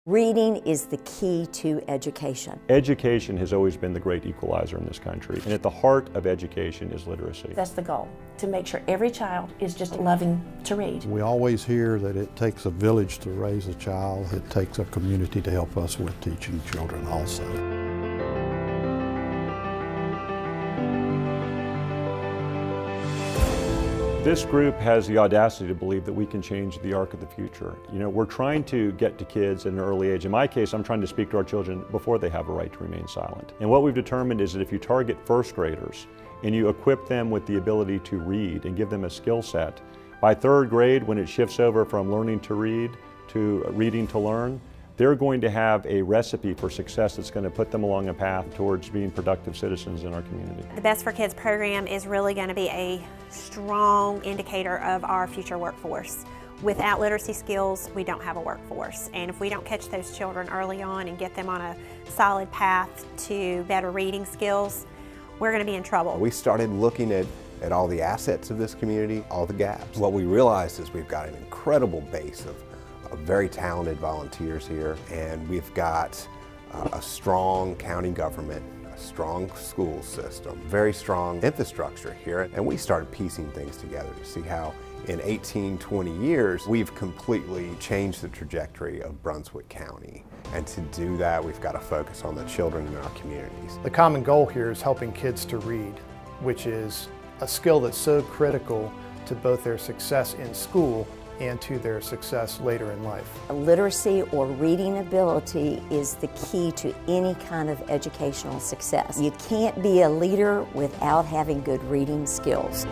Reading is the key to education. Education has always been the great equalizer in this country, and at the heart of education is literacy. That's the goal, to make sure every child is just loving to read. We always hear that it takes a village to raise a child. It takes a community to help us with teaching children also. This group has the audacity to believe that we can change the arc of the future. You know, we're trying to get to kids at an early age. In my case, I'm trying to speak to our children before they have a right to remain silent. And what we've determined is that if you target first graders and you equip them with the ability to read and give them a skill set, by third grade, when it shifts over from learning to read to reading to learn, they're going to have a recipe for success that's going to put them along a path towards being productive citizens in our community. The Best for Kids program is really going to be a strong indicator of our future workforce. Without literacy skills, we don't have a workforce. And if we don't catch those children early on and get them on a solid path to better reading skills, we're going to be in trouble. We started looking at all the assets of this community, all the gaps. What we realized is we've got an incredible base of very talented volunteers here, and we've got a strong county government, a strong school system, very strong infrastructure here, and we started piecing things together to see how in 18-20 years we've completely changed the trajectory of Brunswick County. And to do that, we've got to focus on the children in our communities. The common goal here is helping kids to read, which is a skill that's so critical to both their success in school and to their success later in life. Literacy or reading ability is the key to any kind of educational success. You can't be a leader without having good reading skills.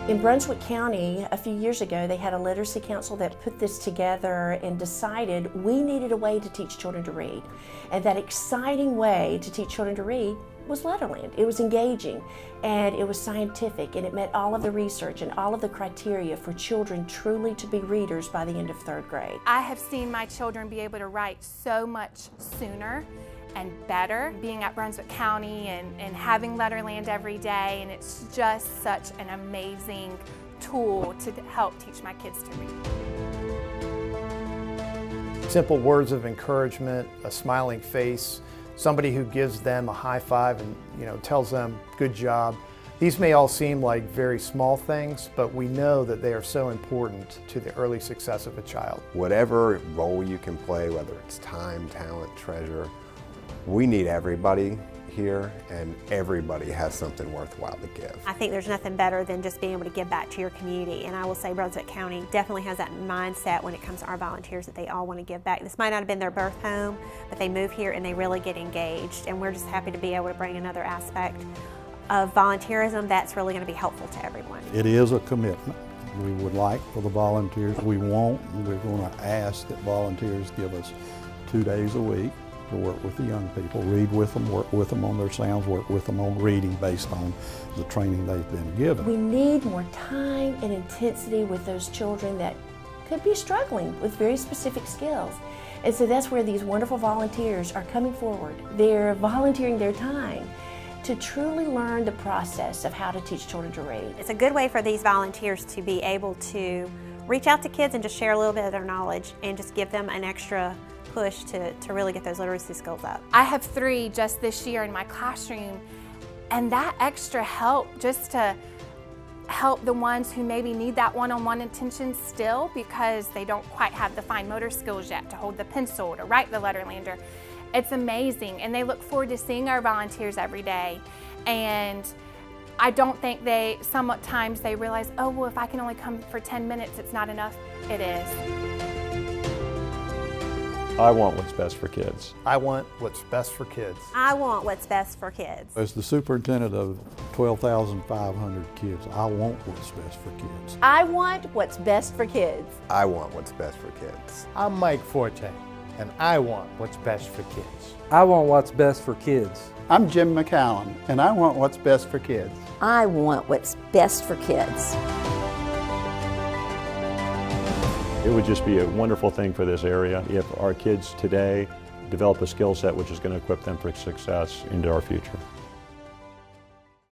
In Brunswick County, a few years ago, they had a literacy council that put this together and decided we needed a way to teach children to read. And that exciting way to teach children to read was Letterland. It was engaging, and it was scientific, and it met all of the research and all of the criteria for children truly to be readers by the end of third grade. I have seen my children be able to write so much sooner and better being at Brunswick County and having Letterland every day, and it's just such an amazing tool to help teach my kids to read. Simple words of encouragement, a smiling face, somebody who gives them a high five and tells them good job. These may all seem like very small things, but we know that they are so important to the early success of a child. Whatever role you can play, whether it's time, talent, treasure, we need everybody here, and everybody has something worthwhile to give. I think there's nothing better than just being able to give back to your community, and I will say Brunswick County definitely has that mindset when it comes to our volunteers that they all want to give back. This might not have been their birth home, but they move here and they really get engaged, and we're just happy to be able to bring another aspect of volunteerism that's really going to be helpful to everyone. It is a commitment. We would like for the volunteers, we won't, and we're going to ask that volunteers give us 2 days a week to work with the young people, read with them, work with them on their sounds, work with them on reading based on the training they've been given. We need more time and intensity with those children that could be struggling with very specific skills. And so that's where these wonderful volunteers are coming forward. They're volunteering their time to truly learn the process of how to teach children to read. It's a good way for these volunteers to be able to reach out to kids and just share a little bit of their knowledge and just give them an extra push to really get those literacy skills up. I have 3 just this year in my classroom, and that extra help just to help the ones who maybe need that one-on-one attention still because they don't quite have the fine motor skills yet to hold the pencil, to write the Letterlander. It's amazing, and they look forward to seeing our volunteers every day. And I don't think sometimes they realize, oh, well, if I can only come for 10 minutes, it's not enough. It is. I want what's best for kids. I want what's best for kids. I want what's best for kids. As the superintendent of 12,500 kids, I want what's best for kids. I want what's best for kids. I want what's best for kids. I'm Mike Forte, and I want what's best for kids. I want what's best for kids. I'm Jim McCowan, and I want what's best for kids. I want what's best for kids. It would just be a wonderful thing for this area if our kids today develop a skill set which is going to equip them for success into our future.